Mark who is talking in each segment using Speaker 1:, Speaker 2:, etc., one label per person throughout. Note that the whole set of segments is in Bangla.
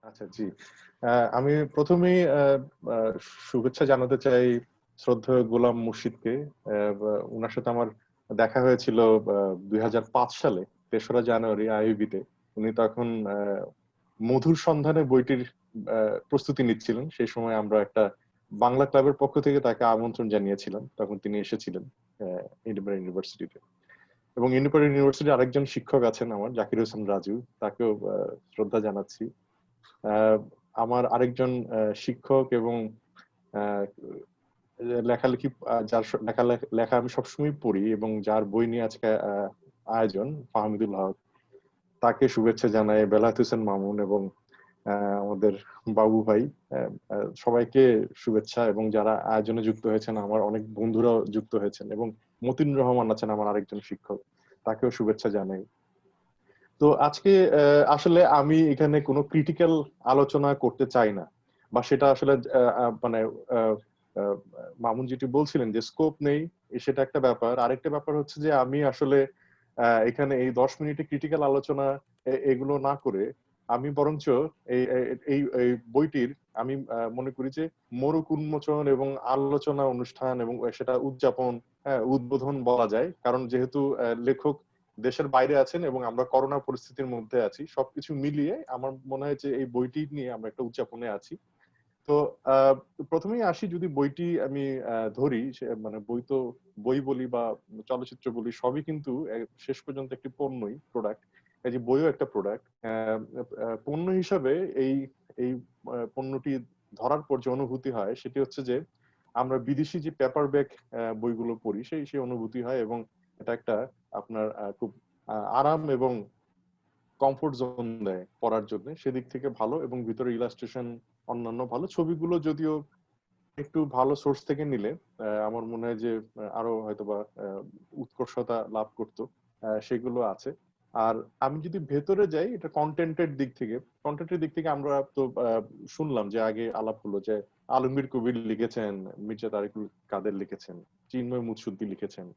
Speaker 1: আচ্ছা, জি। আমি প্রথমেই শুভেচ্ছা জানাতে চাই শ্রদ্ধেয় গোলাম মুর্শিদকে। উনার সাথে আমার দেখা হয়েছিল 2005 সালে ৩রা জানুয়ারি আইইবিতে। উনি তখন মধুর সন্ধানে বইটির প্রস্তুতি নিচ্ছিলেন। সেই সময় আমরা একটা বাংলা ক্লাবের পক্ষ থেকে তাকে আমন্ত্রণ জানিয়েছিলাম। তখন তিনি এসেছিলেন ইন্ডিপেন্ডেন্ট ইউনিভার্সিটিতে। এবং ইন্ডিপেন্ডেন্ট ইউনিভার্সিটির আরেকজন শিক্ষক আছেন আমার, জাকির হোসেন রাজু। তাকেও শ্রদ্ধা জানাচ্ছি। আহ, আমার আরেকজন শিক্ষক এবং আহ, লেখালেখি যার লেখা আমি সবসময় পড়ি এবং যার বই নিয়ে আজকে আয়োজন, ফাহমিদুল হক, তাকে শুভেচ্ছা জানাই, বেলায়েত হোসেন মামুন এবং আমাদের বাবু ভাই, সবাইকে শুভেচ্ছা। এবং যারা আয়োজনে যুক্ত হয়েছেন, আমার অনেক বন্ধুরাও যুক্ত হয়েছেন, এবং মতিন রহমান আছেন আমার আরেকজন শিক্ষক, তাকেও শুভেচ্ছা জানাই। তো আজকে আসলে আমি এখানে কোনো ক্রিটিক্যাল আলোচনা করতে চাই না, বা সেটা আসলে মানে আহ, আহ, মামুন যেটি বলছিলেন যে স্কোপ নেই, সেটা একটা ব্যাপার। আরেকটা ব্যাপার হচ্ছে যে আমি আসলে এখানে এই 10 মিনিটে ক্রিটিক্যাল আলোচনা এগুলো না করে আমি বরঞ্চ এই এই এই বইটির আমি মনে করি যে মোড়ক উন্মোচন এবং আলোচনা অনুষ্ঠান এবং সেটা উদযাপন, উদ্বোধন বলা যায়। কারণ যেহেতু লেখক দেশের বাইরে আছেন এবং আমরা করোনা পরিস্থিতির মধ্যে আছি, সবকিছু মিলিয়ে আমার মনে হয় যে এই বইটি নিয়ে আমরা একটা উদযাপনে আছি। তো আহ, প্রথমেই আসি, যদি বইটি আমি ধরি, মানে বই তো, বই বলি বা চলচ্চিত্র বলি, সবই কিন্তু শেষ পর্যন্ত একটি পণ্যই, প্রোডাক্ট। এই যে বইও একটা প্রোডাক্ট। পণ্য হিসাবে এই এই পণ্যটি ধরার পর যে অনুভূতি হয় সেটি হচ্ছে যে আমরা বিদেশি যে পেপার ব্যাক বইগুলো পড়ি, সেই সেই অনুভূতি হয়। এবং এটা একটা আপনার খুব আরাম এবং কমফোর্ট জোন দেয় পড়ার জন্য, সেদিক থেকে ভালো। এবং ভিতরে ইলাস্ট্রেশন অন্যান্য ভালো, ছবিগুলো যদিও একটু ভালো সোর্স থেকে নিলে আমার মনে হয় যে আরো হয়তোবা উৎকর্ষতা লাভ করতো, সেগুলো আছে। আর আমি যদি ভেতরে যাই, এটা কন্টেন্টের দিক থেকে আমরা তো শুনলাম যে আগে আলাপ হলো যে আলমগীর কবির লিখেছেন, মির্জা তারিকুল কাদের লিখেছেন, চিন্ময় মুৎসুদ্দি লিখেছেন,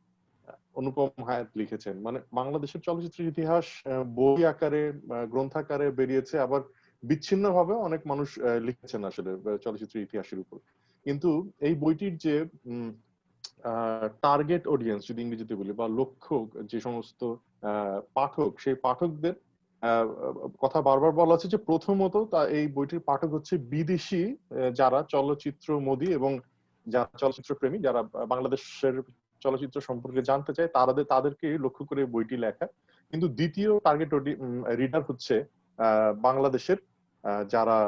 Speaker 1: অনুপম হায়াত লিখেছেন। মানে বাংলাদেশের চলচ্চিত্রের ইতিহাস বই আকারে, গ্রন্থাকারে বেরিয়েছে, আবার বিচ্ছিন্ন ভাবে অনেক মানুষ লিখেছেন আসলে চলচ্চিত্রের ইতিহাসের উপর। কিন্তু এই বইটির যে টার্গেট অডিয়েন্স, যদি ইংরেজিতে বলি, বা লক্ষ্য, যে সমস্ত পাঠক, সেই পাঠকদের কথা বারবার বলা আছে যে প্রথমত এই বইটির পাঠক হচ্ছে বিদেশি, যারা চলচ্চিত্র মোদী এবং যারা চলচ্চিত্র প্রেমী, যারা বাংলাদেশের চলচ্চিত্র সম্পর্কে জানতে চায়, তাদেরকে লক্ষ্য করে বইটি লেখা। কিন্তু দ্বিতীয় টার্গেট রিডার হচ্ছে বাংলাদেশের যারা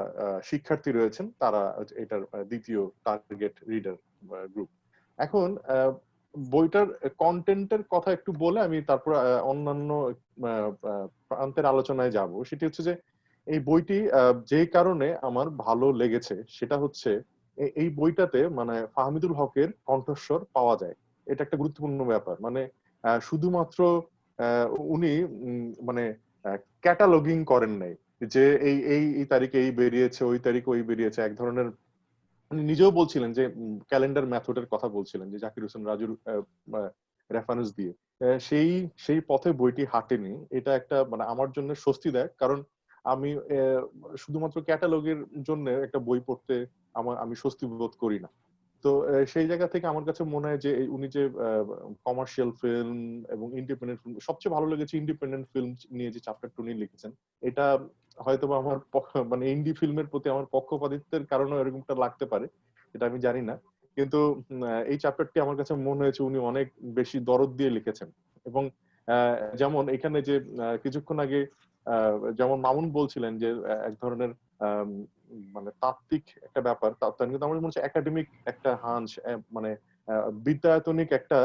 Speaker 1: শিক্ষার্থী রয়েছেন, তারা এটার দ্বিতীয় টার্গেট রিডার গ্রুপ। এখন বইটার কন্টেন্টের কথা একটু বলে আমি তারপর অন্যান্য প্রান্তের আলোচনায় যাব। সেটি হচ্ছে যে এই বইটি যে কারণে আমার ভালো লেগেছে সেটা হচ্ছে এই বইটাতে মানে ফাহমিদুল হকের কণ্ঠস্বর পাওয়া যায়। এটা একটা গুরুত্বপূর্ণ ব্যাপার। মানে শুধুমাত্র উনি মানে ক্যাটালগিং করেন নাই যে এই এই এই তারিখে এই বেরিয়েছে, ওই তারিখে ওই বেরিয়েছে, এক ধরনের। উনি নিজেও বলছিলেন যে ক্যালেন্ডার মেথডের কথা বলছিলেন, যে জাকির হোসেন রাজুর রেফারেন্স দিয়ে সেই সেই পথে বইটি হাঁটেনি। এটা একটা মানে আমার জন্য স্বস্তিদায়ক, কারণ আমি শুধুমাত্র ক্যাটালগের জন্য একটা বই পড়তে আমি স্বস্তি বোধ করি না। তো সেই জায়গা থেকে আমার কাছে মনে হয় যে উনি যে কমার্শিয়াল ফিল্ম এবং ইন্ডিপেন্ডেন্ট ফিল্ম, সবচেয়ে ভালো লেগেছে ইন্ডিপেন্ডেন্ট ফিল্ম নিয়ে যে চ্যাপ্টারটা উনি লিখেছেন। এটা হয়তোবা আমার মানে ইন্ডি ফিল্মের প্রতি আমার পক্ষপাতিত্বের কারণে এরকমটা লাগতে পারে, এটা আমি জানি না। কিন্তু এই চ্যাপ্টারটি আমার কাছে মনে হয়েছে উনি অনেক বেশি দরদ দিয়ে লিখেছেন। এবং যেমন এখানে যে কিছুক্ষণ আগে যেমন মামুন বলছিলেন যে এক ধরনের আহ, মানে তাত্ত্বিক একটা ব্যাপার, কিন্তু আমার মনে হচ্ছে একাডেমিক একটা হাঞ্চ, মানে বিদ্যায়তনিক একটা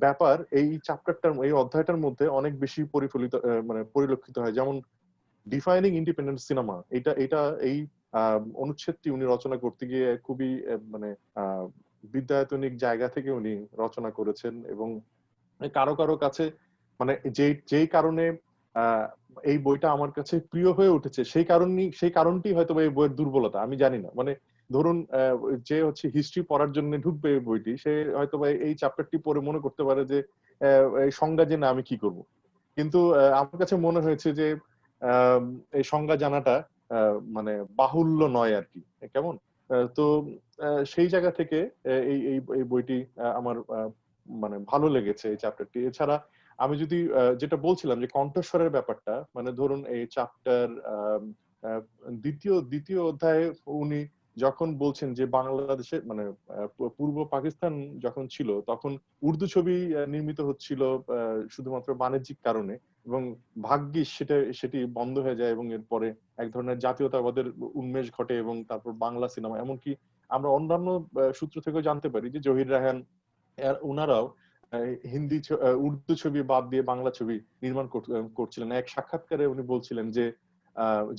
Speaker 1: ব্যাপার এই চ্যাপ্টারটার, এই অধ্যায়টার মধ্যে অনেক বেশি পরিফলিত, মানে পরিলক্ষিত হয়। যেমন ডিফাইনিং ইন্ডিপেন্ডেন্ট সিনেমা, এটা এটা এই অনুচ্ছেদটি উনি রচনা করতে গিয়ে খুবই মানে বিদ্যায়তনিক জায়গা থেকে উনি রচনা করেছেন। এবং কারো কারো কাছে মানে যেই কারণে আহ, এই বইটা আমার কাছে প্রিয় হয়ে উঠেছে, সেই কারণটি হয়তো এই বইয়ের দুর্বলতা, আমি জানি না। মানে ধরুন যে হচ্ছে হিস্ট্রি পড়ার জন্য ঢুকবে এই বইটি, সে হয়তো এই চ্যাপ্টারটি পড়ে মনে করতে পারে যে এই সংজ্ঞা জেনে আমি কি করব। কিন্তু আমার কাছে মনে হয়েছে যে আহ, এই সংজ্ঞা জানাটা মানে বাহুল্য নয় আর কি, কেমন? তো সেই জায়গা থেকে এই এই এই বইটি আমার মানে ভালো লেগেছে এই চ্যাপ্টারটি। এছাড়া আমি যদি যেটা বলছিলাম যে কণ্ঠস্বরের ব্যাপারটা, মানে ধরুন এই চ্যাপ্টার দ্বিতীয় দ্বিতীয় অধ্যায়ে উনি যখন বলছেন যে বাংলাদেশে মানে পূর্ব পাকিস্তান যখন ছিল তখন উর্দু ছবি নির্মিত হচ্ছিল শুধুমাত্র বাণিজ্যিক কারণে, এবং ভাগ্যিস সেটি বন্ধ হয়ে যায় এবং এরপরে এক ধরনের জাতীয়তাবাদের উন্মেষ ঘটে এবং তারপর বাংলা সিনেমা, এমনকি আমরা অন্যান্য সূত্র থেকেও জানতে পারি যে জহির রায়হান উনারাও হিন্দি উর্দু ছবি বাদ দিয়ে বাংলা ছবি নির্মাণ করছিলেন। এক সাক্ষাৎকারে উনি বলছিলেন যে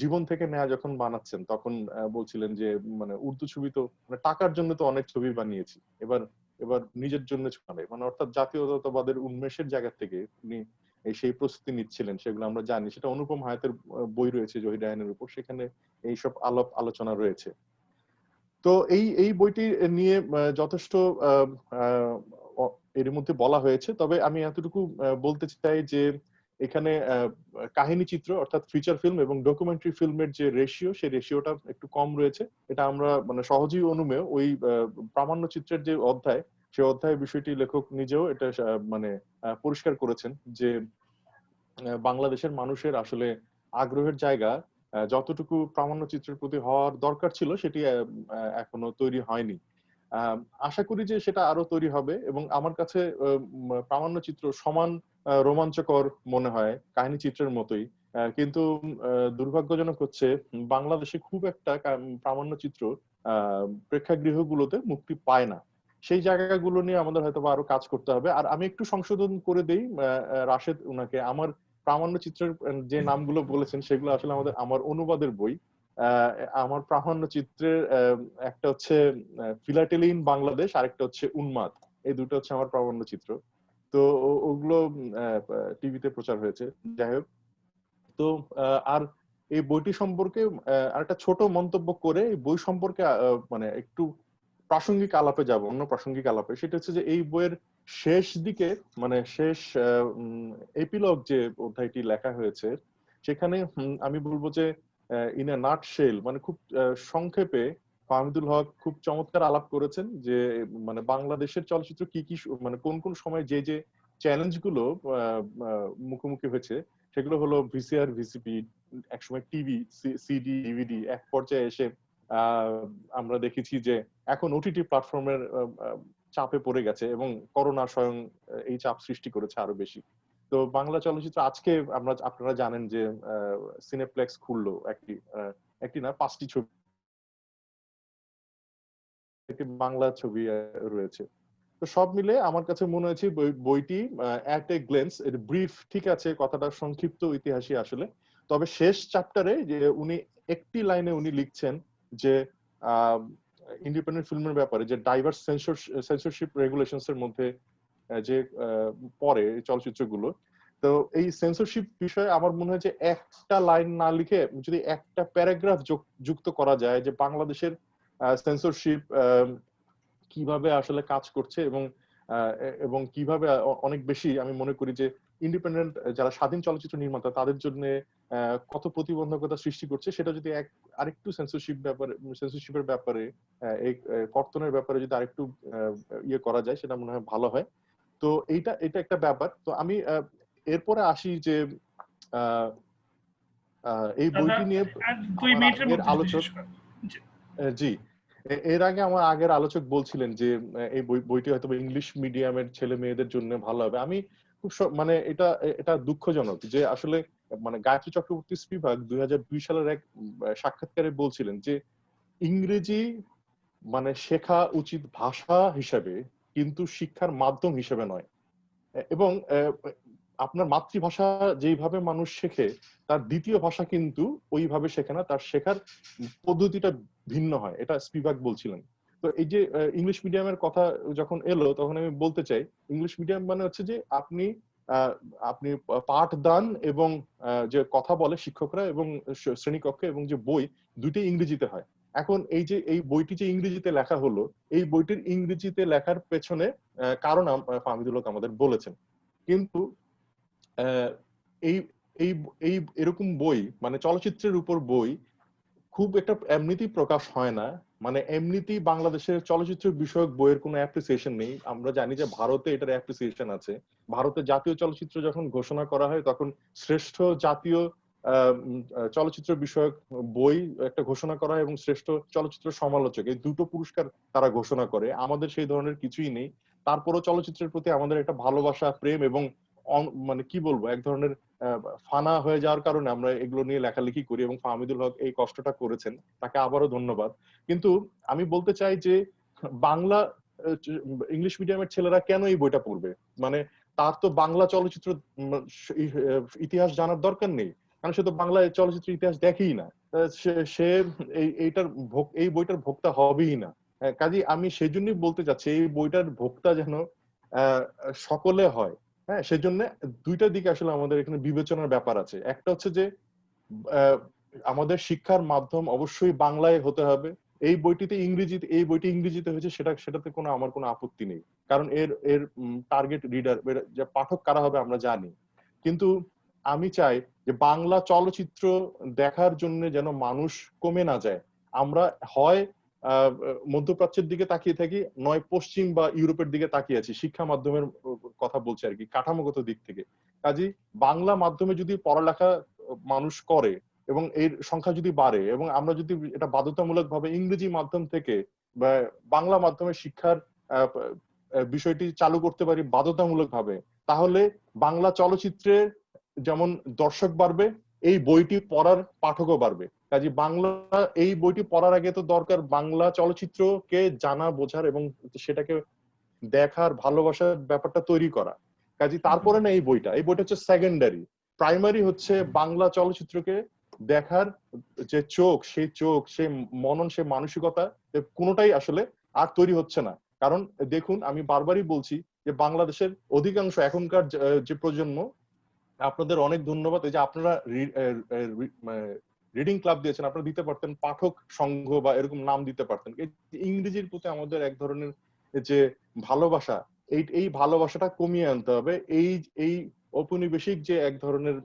Speaker 1: জীবন থেকে নেয়া যখন বানাচ্ছেন তখন বলছিলেন যে মানে উর্দু ছবি তো মানে টাকার জন্য তো অনেক ছবি বানিয়েছি, এবার এবার নিজের জন্য ছবি, মানে অর্থাৎ জাতীয়তাবাদের উন্মেষের জায়গা থেকে উনি সেই প্রস্তুতি নিচ্ছিলেন, সেগুলো আমরা জানি। সেটা অনুপম হায়াতের বই রয়েছে জহির রায়হানের উপর, সেখানে এইসব আলোচনা রয়েছে। তো এই এই বইটি নিয়ে যথেষ্ট এর মধ্যে বলা হয়েছে, তবে আমি এতটুকু বলতে চাই যে এখানে কাহিনী চিত্র অর্থাৎ ফিচার ফিল্ম এবং ডকুমেন্টারি ফিল্মের যে রেশিও, সেই রেশিওটা একটু কম রয়েছে। এটা আমরা মানে সহজেই অনুমেয় ওই প্রামাণ্য চিত্রের যে অধ্যায়, সেই অধ্যায়ের বিষয়টি লেখক নিজেও এটা মানে পরিষ্কার করেছেন যে বাংলাদেশের মানুষের আসলে আগ্রহের জায়গা যতটুকু প্রামাণ্য চিত্রের প্রতি হওয়ার দরকার ছিল সেটি এখনো তৈরি হয়নি। আশা করি যে সেটা আরো তৈরি হবে, এবং আমার কাছে প্রামাণ্য চিত্র সমান রোমাঞ্চকর মনে হয় কাহিনী চিত্রের মতোই। কিন্তু দুর্ভাগ্যজনক হচ্ছে বাংলাদেশে খুব একটা প্রামাণ্য চিত্র প্রেক্ষাগৃহগুলোতে মুক্তি পায় না। সেই জায়গাগুলো নিয়ে আমাদের হয়তো আরো কাজ করতে হবে। আর আমি একটু সংশোধন করে দেই রাশেদ উনাকে, আমার প্রামাণ্য চিত্রের যে নামগুলো বলেছেন সেগুলো আসলে আমার অনুবাদের বই। আমার প্রামাণ্য চিত্রের একটা হচ্ছে ফিলাটেলিন বাংলাদেশ, আরেকটা হচ্ছে উন্মাদ, এই দুটো হচ্ছে আমার প্রামাণ্য চিত্র। তো ওগুলো টিভিতে প্রচার হয়েছে। যাই হোক, তো আর এই বইটি সম্পর্কে আরেকটা ছোট মন্তব্য করে এই বই সম্পর্কে মানে একটু প্রাসঙ্গিক আলাপে যাব, অন্য প্রাসঙ্গিক আলাপে। সেটা হচ্ছে যে এই বইয়ের শেষ দিকে মানে শেষ এপিলগ যে অধ্যায়টি লেখা হয়েছে সেখানে আমি বলবো যে ইন এ নাটশেল মানে খুব সংক্ষেপে ফাহমিদুল হক খুব চমৎকার আলাপ করেছেন যে মানে বাংলাদেশের চলচ্চিত্র কি কি মানে কোন কোন সময় যে যে চ্যালেঞ্জ গুলো মুখোমুখি হয়েছে সেগুলো হলো ভিসিআর, ভিসিপি, একসময় টিভি, সিডি, ডিভিডি, এক পর্যায়ে এসে আমরা দেখেছি যে এখন ওটিটি প্ল্যাটফর্মের চাপে পড়ে গেছে এবং করোনা স্বয়ং এই চাপ সৃষ্টি করেছে আরো বেশি। তো বাংলা চলচ্চিত্র আজকে আপনারা জানেন যে সিনেপ্লেক্স খুললো একটি না 5টি ছবি বাংলা ছবি রয়েছে। তো সব মিলে আমার কাছে মনে হয়েছে বইটি অ্যাট এ গ্লেন্স এর ব্রিফ ঠিক আছে, কথাটা সংক্ষিপ্ত ইতিহাসই আসলে, তবে শেষ চ্যাপ্টারে যে উনি একটি লাইনে উনি লিখছেন যে ইন্ডিপেন্ডেন্ট ফিল্মের ব্যাপারে যে ডাইভার্স সেন্সরশিপ রেগুলেশনস এর মধ্যে যে পড়ে চলচ্চিত্রগুলো, তো এই সেন্সরশিপ বিষয়ে আমার মনে হয় যে একটা লাইন না লিখে যদি একটা প্যারাগ্রাফ যুক্ত করা যায় যে বাংলাদেশের সেন্সরশিপ কিভাবে আসলে কাজ করছে এবং এবং কিভাবে অনেক বেশি আমি মনে করি যে ইন্ডিপেন্ডেন্ট যারা স্বাধীন চলচ্চিত্র নির্মাতা তাদের জন্য কত প্রতিবন্ধকতা সৃষ্টি করছে, সেটা যদি আরেকটু সেন্সরশিপের ব্যাপারে এই কর্তনের ব্যাপারে যদি আরেকটু ইয়ে করা যায় সেটা মনে হয় ভালো হয়। তো এটা একটা ব্যাপার। তো আমি এরপরে আসি যে এই বইটি নিয়ে আমার আগের আলোচক জি এর আগে আমার আগের আলোচক বলছিলেন যে এই বইটি হয়তো ইংলিশ মিডিয়ামের ছেলে মেয়েদের জন্য ভালো হবে। আমি খুব মানে এটা দুঃখজনক যে আসলে মানে গায়ত্রী চক্রবর্তী স্পিভাক 2002 সালের এক সাক্ষাৎকারে বলছিলেন যে ইংরেজি মানে শেখা উচিত ভাষা হিসেবে কিন্তু শিক্ষার মাধ্যম হিসেবে নয়, এবং আপনার মাতৃভাষা যেইভাবে মানুষ শেখে তার দ্বিতীয় ভাষা কিন্তু ওইভাবে শেখে না, তার শেখার পদ্ধতিটা ভিন্ন হয়, এটা স্পিভাক বলছিলেন। তো এই যে ইংলিশ মিডিয়ামের কথা যখন এলো তখন আমি বলতে চাই ইংলিশ মিডিয়াম মানে হচ্ছে যে আপনি আপনি পাঠদান এবং যে কথা বলে শিক্ষকরা এবং শ্রেণীকক্ষে এবং যে বই দুইটাই ইংরেজিতে হয়। এখন এই যে এই বইটি যে ইংরেজিতে লেখা হলো, এই বইটির ইংরেজিতে লেখার পেছনে কারণ ফাহমিদুল হক আমাদের বলেছেন। কিন্তু এই এই এই এরকম বই মানে চলচ্চিত্রের উপর বই খুব একটা এমনিতেই প্রকাশ হয় না, মানে এমনিতেই বাংলাদেশের চলচ্চিত্র বিষয়ক বইয়ের কোনো অ্যাপ্রিসিয়েশন নেই। আমরা জানি যে ভারতে এটার অ্যাপ্রিসিয়েশন আছে। ভারতে জাতীয় চলচ্চিত্র যখন ঘোষণা করা হয় তখন শ্রেষ্ঠ জাতীয় চলচ্চিত্র বিষয়ক বই একটা ঘোষণা করা হয় এবং শ্রেষ্ঠ চলচ্চিত্র সমালোচক, এই দুটো পুরস্কার তারা ঘোষণা করে। আমাদের সেই ধরনের কিছুই নেই। তারপরও চলচ্চিত্রের প্রতি আমাদের একটা ভালোবাসা, প্রেম এবং মানে কি বলবো, এক ধরনের ফানা হয়ে যাওয়ার কারণে আমরা এগুলো নিয়ে লেখালেখি করি এবং ফাহমিদুল হক এই কষ্টটা করেছেন, তাকে আবারও ধন্যবাদ। কিন্তু আমি বলতে চাই যে বাংলা ইংলিশ মিডিয়ামের ছেলেরা কেন এই বইটা পড়বে? মানে তার তো বাংলা চলচ্চিত্র ইতিহাস জানার দরকার নেই, কারণ সে তো বাংলা চলচ্চিত্র ইতিহাস দেখেই না। সে এই বইটার ভোক্তা হবেই না। কাজেই আমি সেই জন্যই বলতে চাচ্ছি এই বইটার ভোক্তা যেন সকলে হয়। হ্যাঁ, সেজন্য দুইটা দিকে আসলে আমাদের এখানে বিবেচনার ব্যাপার আছে। একটা হচ্ছে যে আমাদের শিক্ষার মাধ্যম অবশ্যই বাংলায় হতে হবে। এই বইটি ইংরেজিতে হয়েছে, সেটাতে আমার কোনো আপত্তি নেই। কারণ এর এর টার্গেট রিডার, যে পাঠক কারা হবে আমরা জানি। কিন্তু আমি চাই যে বাংলা চলচ্চিত্র দেখার জন্য যেন মানুষ কমে না যায়। আমরা হয় মধ্যপ্রাচ্যের দিকে তাকিয়ে থাকি, নয় পশ্চিম বা ইউরোপের দিকে তাকিয়ে আছি। শিক্ষা মাধ্যমের কথা বলছি আর কি, কাঠামোগত দিক থেকে। কাজেই বাংলা মাধ্যমে যদি পড়ালেখা মানুষ করে এবং এর সংখ্যা যদি বাড়ে এবং আমরা যদি এটা বাধ্যতামূলক ভাবে ইংরেজি মাধ্যম থেকে বা বাংলা মাধ্যমে শিক্ষার বিষয়টি চালু করতে পারি বাধ্যতামূলক ভাবে, তাহলে বাংলা চলচ্চিত্রের যেমন দর্শক বাড়বে, এই বইটি পড়ার পাঠকও বাড়বে। কাজে বাংলা এই বইটি পড়ার আগে তো দরকার বাংলা চলচ্চিত্রকে জানা, বোঝার এবং সেটাকে দেখার, ভালোবাসার ব্যাপারটা তৈরি করা। কাজে তারপরে না এই বইটা হচ্ছে সেকেন্ডারি। প্রাইমারি হচ্ছে বাংলা চলচ্চিত্রকে দেখার যে চোখ, সেই মনন, সেই মানসিকতা, কোনোটাই আসলে আর তৈরি হচ্ছে না। কারণ দেখুন, আমি বারবারই বলছি যে বাংলাদেশের অধিকাংশ এখনকার যে প্রজন্ম, আপনাদের অনেক ধন্যবাদ। এই যে আপনারা রিডিং ক্লাব দিয়েছেন, আপনারা দিতে পারতেন পাঠক সংঘ বা এরকম নাম দিতে পারতেন। ইংরেজির প্রতি আমাদের এক ধরনের যে ভালোবাসা, এই ভালোবাসাটা কমিয়ে আনতে হবে। এই এই ঔপনিবেশিক যে এক ধরনের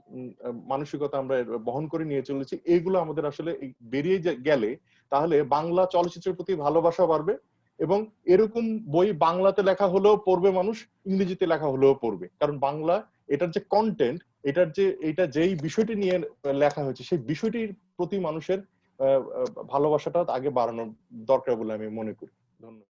Speaker 1: মানসিকতা আমরা বহন করে নিয়ে চলেছি, এইগুলো আমাদের আসলে বেরিয়ে গেলে তাহলে বাংলা চলচ্চিত্রের প্রতি ভালোবাসা বাড়বে এবং এরকম বই বাংলাতে লেখা হলেও পড়বে মানুষ, ইংরেজিতে লেখা হলেও পড়বে। কারণ বাংলা, এটার যে কন্টেন্ট, এটা যেই বিষয়টি নিয়ে লেখা হয়েছে, সেই বিষয়টির প্রতি মানুষের ভালোবাসাটা আগে বাড়ানো দরকার বলে আমি মনে করি। ধন্যবাদ।